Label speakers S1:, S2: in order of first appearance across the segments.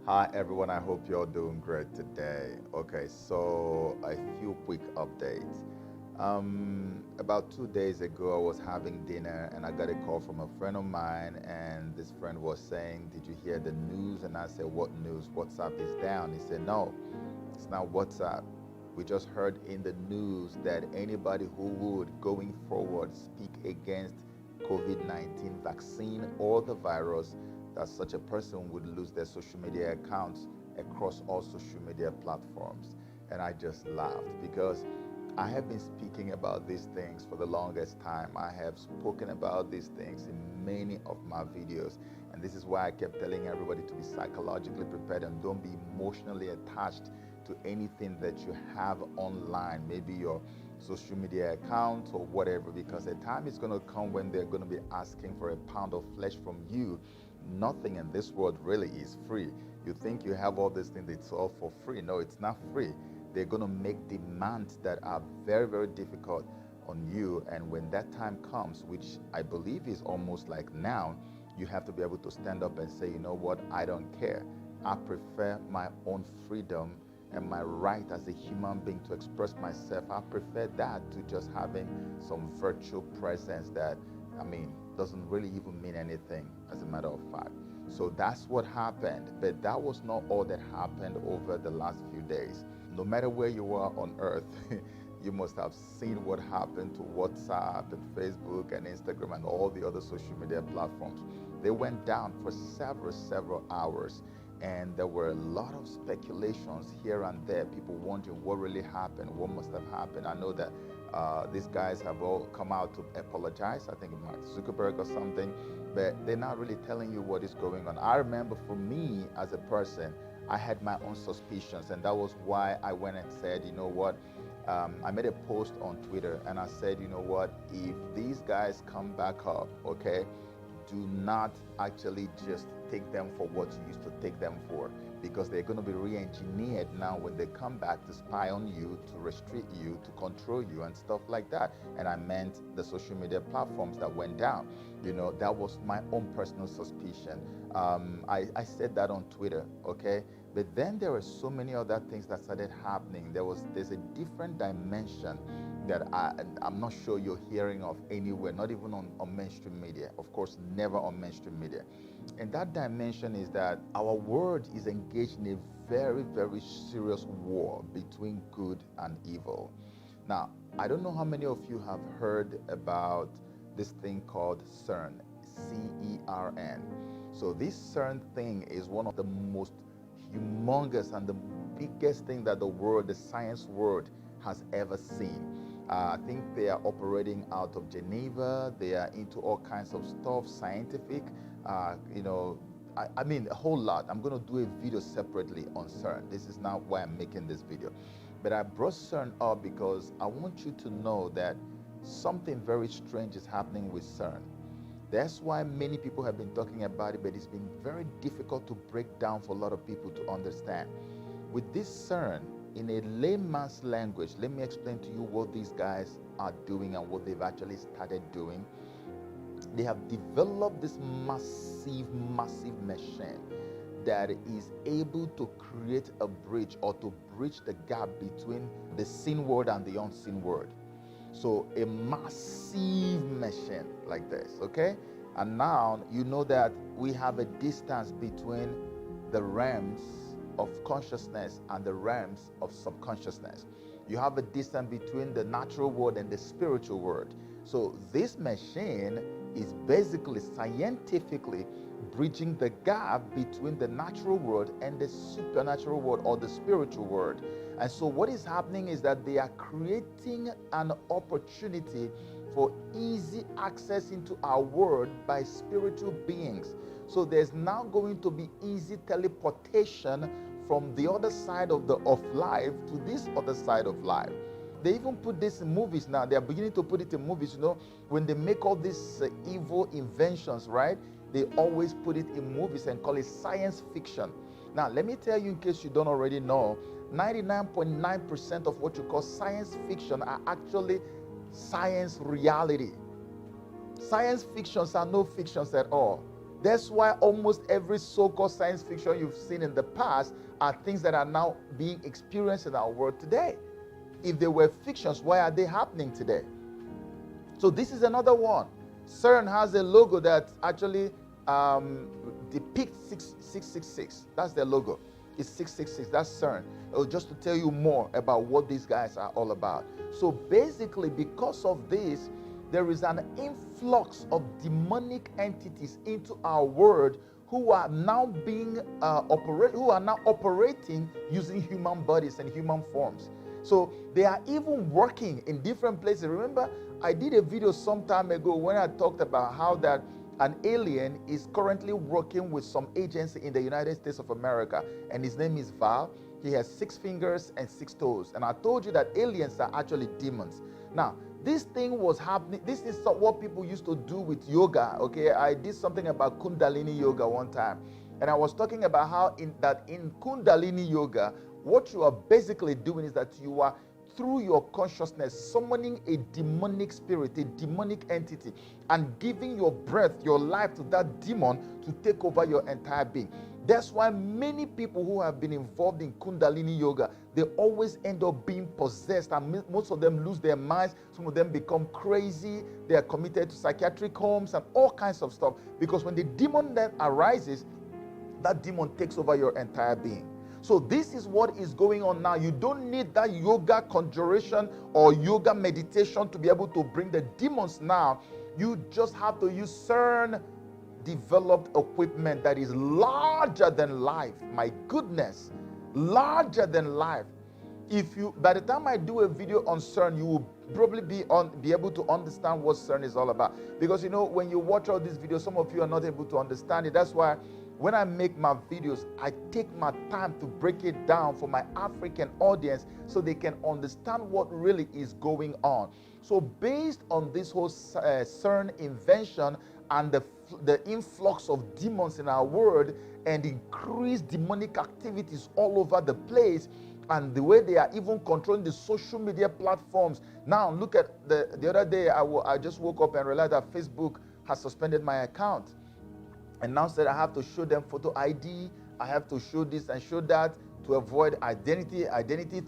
S1: Hi everyone, I hope you're doing great today. Okay, so a few quick updates. About 2 days ago, I was having dinner and I got a call from a friend of mine, and this friend was saying, "Did you hear the news?" And I said, "What news? WhatsApp is down." He said, "No, it's not WhatsApp. We just heard in the news that anybody who would, going forward, speak against COVID-19 vaccine or the virus, that such a person would lose their social media accounts across all social media platforms." And I just laughed because I have been speaking about these things for the longest time. I have spoken about these things in many of my videos. And this is why I kept telling everybody to be psychologically prepared and don't be emotionally attached to anything that you have online, maybe your social media account or whatever, because the time is going to come when they're going to be asking for a pound of flesh from you. Nothing in this world really is free. You think you have all these things, it's all for free. No, it's not free. They're going to make demands that are very, very difficult on you. And when that time comes, which I believe is almost like now, you have to be able to stand up and say, you know what, I don't care. I prefer my own freedom and my right as a human being to express myself. I prefer that to just having some virtual presence that, doesn't really even mean anything, as a matter of fact. So that's what happened. But that was not all that happened over the last few days. No matter where you are on earth, you must have seen what happened to WhatsApp and Facebook and Instagram and all the other social media platforms. They went down for several hours. And there were a lot of speculations here and there, people wondering what really happened, what must have happened. I know that these guys have all come out to apologize. I think Mark Zuckerberg or something, but they're not really telling you what is going on. I remember for me as a person, I had my own suspicions, and that was why I went and said, you know what, I made a post on Twitter and I said, you know what, if these guys come back up, okay, do not actually just take them for what you used to take them for, because they're going to be re-engineered now when they come back to spy on you, to restrict you, to control you and stuff like that. And I meant the social media platforms that went down. That was my own personal suspicion. I said that on Twitter, okay? But then there were so many other things that started happening. There's a different dimension that I'm not sure you're hearing of anywhere, not even on mainstream media. Of course, never on mainstream media. And that dimension is that our world is engaged in a very, very serious war between good and evil. Now, I don't know how many of you have heard about this thing called CERN, CERN. So this CERN thing is one of the most humongous and the biggest thing that the science world has ever seen. I think they are operating out of Geneva. They are into all kinds of stuff, scientific, a whole lot. I'm going to do a video separately on CERN. This is not why I'm making this video. But I brought CERN up because I want you to know that something very strange is happening with CERN. That's why many people have been talking about it, but it's been very difficult to break down for a lot of people to understand. With this CERN, in a layman's language, let me explain to you what these guys are doing and what they've actually started doing. They have developed this massive machine that is able to create a bridge, or to bridge the gap between the seen world and the unseen world. So a massive machine like this, okay? And now you know that we have a distance between the realms of consciousness and the realms of subconsciousness. You have a distance between the natural world and the spiritual world. So this machine is basically scientifically bridging the gap between the natural world and the supernatural world, or the spiritual world. And so what is happening is that they are creating an opportunity for easy access into our world by spiritual beings. So there's now going to be easy teleportation from the other side of life to this other side of life. They even put this in movies now. They are beginning to put it in movies. When they make all these evil inventions, right? They always put it in movies and call it science fiction. Now, let me tell you, in case you don't already know, 99.9% of what you call science fiction are actually science reality. Science fictions are no fictions at all. That's why almost every so-called science fiction you've seen in the past are things that are now being experienced in our world today. If they were fictions, why are they happening today? So this is another one. CERN has a logo that actually depicts 666. That's their logo. It's 666. That's CERN. Just to tell you more about what these guys are all about. So basically, because of this, there is an influx of demonic entities into our world who are now being operating using human bodies and human forms. So they are even working in different places. Remember, I did a video some time ago when I talked about how that an alien is currently working with some agency in the United States of America, and his name is Val. He has 6 fingers and 6 toes. And I told you that aliens are actually demons. Now, this thing was happening. This is what people used to do with yoga. Okay, I did something about Kundalini yoga one time, and I was talking about how in Kundalini yoga, what you are basically doing is that you are, through your consciousness, summoning a demonic spirit, a demonic entity, and giving your breath, your life to that demon to take over your entire being. That's why many people who have been involved in Kundalini yoga, they always end up being possessed, and most of them lose their minds. Some of them become crazy. They are committed to psychiatric homes and all kinds of stuff, because when the demon then arises, that demon takes over your entire being. So this is what is going on now. You don't need that yoga conjuration or yoga meditation to be able to bring the demons now. You just have to use CERN developed equipment that is larger than life. My goodness, larger than life. By the time I do a video on CERN, you will probably be able to understand what CERN is all about. Because when you watch all these videos, some of you are not able to understand it. That's why when I make my videos, I take my time to break it down for my African audience so they can understand what really is going on. So based on this whole CERN invention and the influx of demons in our world and increased demonic activities all over the place, and the way they are even controlling the social media platforms. Now look at the other day, I just woke up and realized that Facebook has suspended my account. And now said I have to show them photo ID, I have to show this and show that to avoid identity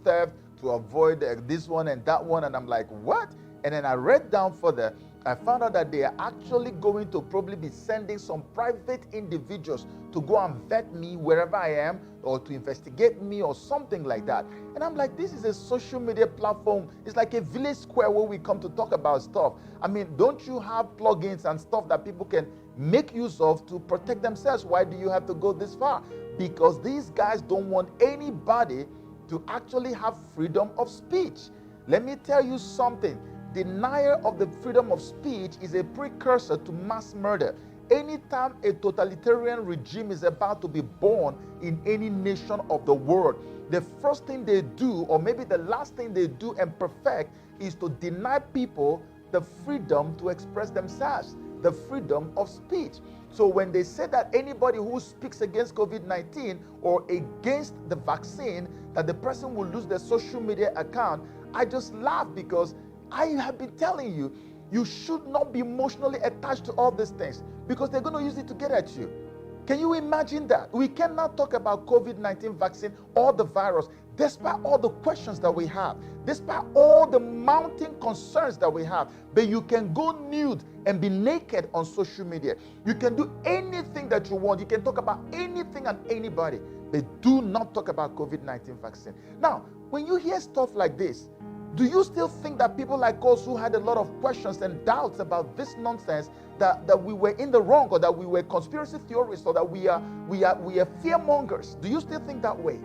S1: theft, to avoid this one and that one. And I'm like, what? And then I read down further, I found out that they are actually going to probably be sending some private individuals to go and vet me wherever I am, or to investigate me or something like that. And I'm like, this is a social media platform. It's like a village square where we come to talk about stuff. I mean, don't you have plugins and stuff that people can make use of to protect themselves? Why do you have to go this far? Because these guys don't want anybody to actually have freedom of speech. Let me tell you something. Denial of the freedom of speech is a precursor to mass murder. Anytime a totalitarian regime is about to be born in any nation of the world, the first thing they do, or maybe the last thing they do and perfect, is to deny people the freedom to express themselves, the freedom of speech. So when they say that anybody who speaks against COVID-19 or against the vaccine, that the person will lose their social media account, I just laugh, because I have been telling you, you should not be emotionally attached to all these things, because they're going to use it to get at you. Can you imagine that? We cannot talk about COVID-19 vaccine or the virus, despite all the questions that we have, despite all the mounting concerns that we have. But you can go nude and be naked on social media. You can do anything that you want. You can talk about anything and anybody, but do not talk about COVID-19 vaccine. Now, when you hear stuff like this, do you still think that people like us who had a lot of questions and doubts about this nonsense, that we were in the wrong, or that we were conspiracy theorists, or that we are fear mongers? Do you still think that way?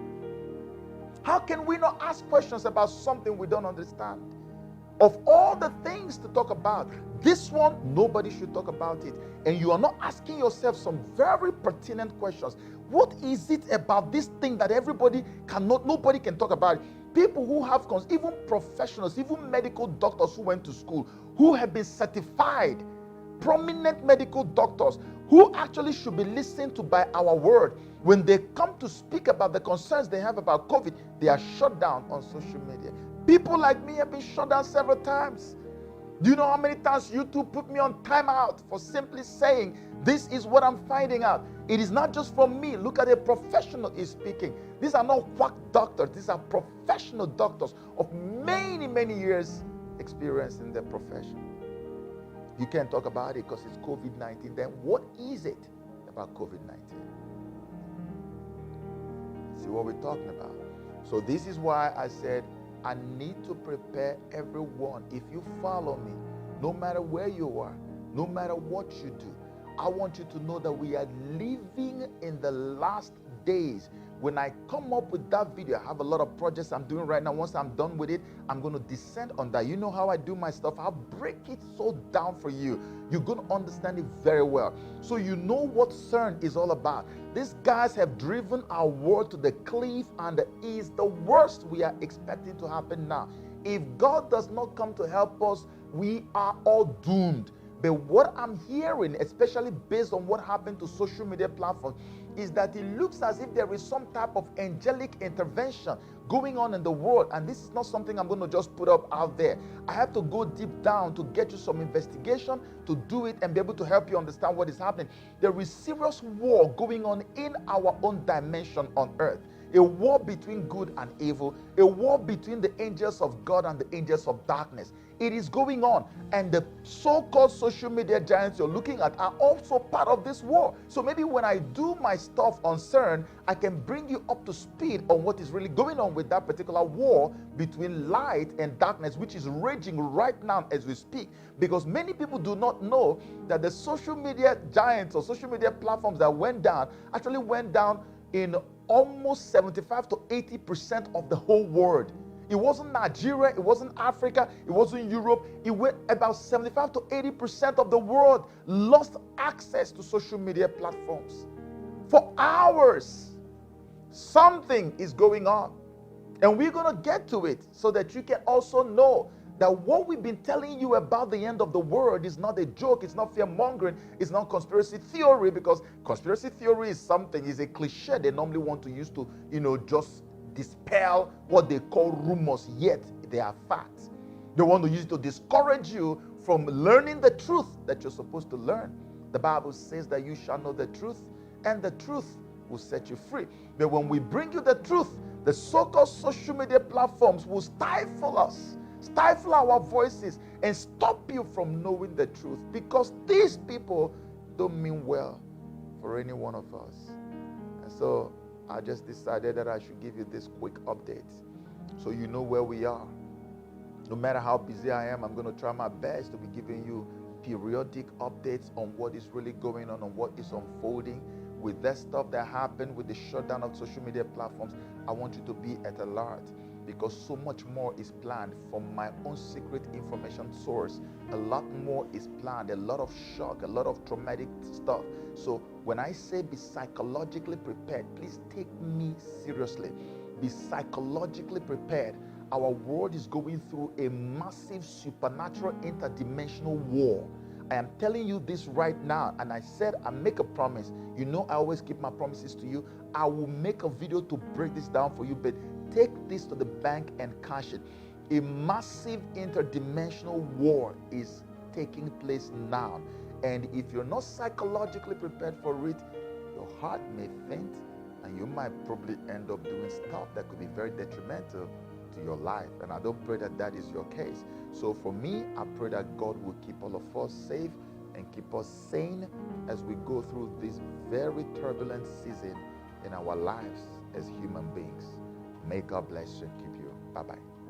S1: How can we not ask questions about something we don't understand? Of all the things to talk about, this one, nobody should talk about it. And you are not asking yourself some very pertinent questions. What is it about this thing that nobody can talk about it? People who have, even professionals, even medical doctors who went to school, who have been certified, prominent medical doctors, who actually should be listened to by our word, when they come to speak about the concerns they have about COVID, they are shut down on social media. People like me have been shut down several times. Do you know how many times YouTube put me on timeout for simply saying, this is what I'm finding out? It is not just from me. Look at a professional is speaking. These are not quack doctors. These are professional doctors of many, many years experience in their profession. You can't talk about it because it's COVID-19. Then what is it about COVID-19? See what we're talking about. So this is why I said, I need to prepare everyone. If you follow me, no matter where you are, no matter what you do, I want you to know that we are living in the last days. When I come up with that video, I have a lot of projects I'm doing right now. Once I'm done with it, I'm going to descend on that. You know how I do my stuff. I'll break it so down for you. You're going to understand it very well. So you know what CERN is all about. These guys have driven our world to the cliff, and it is the worst we are expecting to happen now. If God does not come to help us, we are all doomed. But what I'm hearing, especially based on what happened to social media platforms, is that it looks as if there is some type of angelic intervention going on in the world. And this is not something I'm going to just put up out there. I have to go deep down to get you some investigation to do it and be able to help you understand what is happening. There is serious war going on in our own dimension on earth. A war between good and evil, a war between the angels of God and the angels of darkness. It is going on, and the so-called social media giants you're looking at are also part of this war. So maybe when I do my stuff on CERN, I can bring you up to speed on what is really going on with that particular war between light and darkness, which is raging right now as we speak. Because many people do not know that the social media giants or social media platforms that went down actually went down in almost 75 to 80% of the whole world. It wasn't Nigeria, it wasn't Africa, it wasn't Europe. It went about 75 to 80% of the world lost access to social media platforms for hours. Something is going on, and we're going to get to it so that you can also know that what we've been telling you about the end of the world is not a joke, it's not fear-mongering, it's not conspiracy theory, because conspiracy theory is something, is a cliche they normally want to use to, just dispel what they call rumors, yet they are facts. They want to use it to discourage you from learning the truth that you're supposed to learn. The Bible says that you shall know the truth, and the truth will set you free. But when we bring you the truth, the so-called social media platforms will stifle us, stifle our voices, and stop you from knowing the truth, because these people don't mean well for any one of us. And so I just decided that I should give you this quick update so you know where we are. No matter how busy I am, I'm going to try my best to be giving you periodic updates on what is really going on what is unfolding. With that stuff that happened with the shutdown of social media platforms, I want you to be at alert, because so much more is planned from my own secret information source. A lot more is planned, a lot of shock, a lot of traumatic stuff. So when I say be psychologically prepared, please take me seriously. Be psychologically prepared. Our world is going through a massive supernatural interdimensional war. I am telling you this right now, and I said I make a promise. You know I always keep my promises to you. I will make a video to break this down for you, but take this to the bank and cash it. A massive interdimensional war is taking place now. And if you're not psychologically prepared for it, your heart may faint, and you might probably end up doing stuff that could be very detrimental to your life. And I don't pray that that is your case. So for me, I pray that God will keep all of us safe and keep us sane as we go through this very turbulent season in our lives as human beings. May God bless you and keep you. Bye-bye.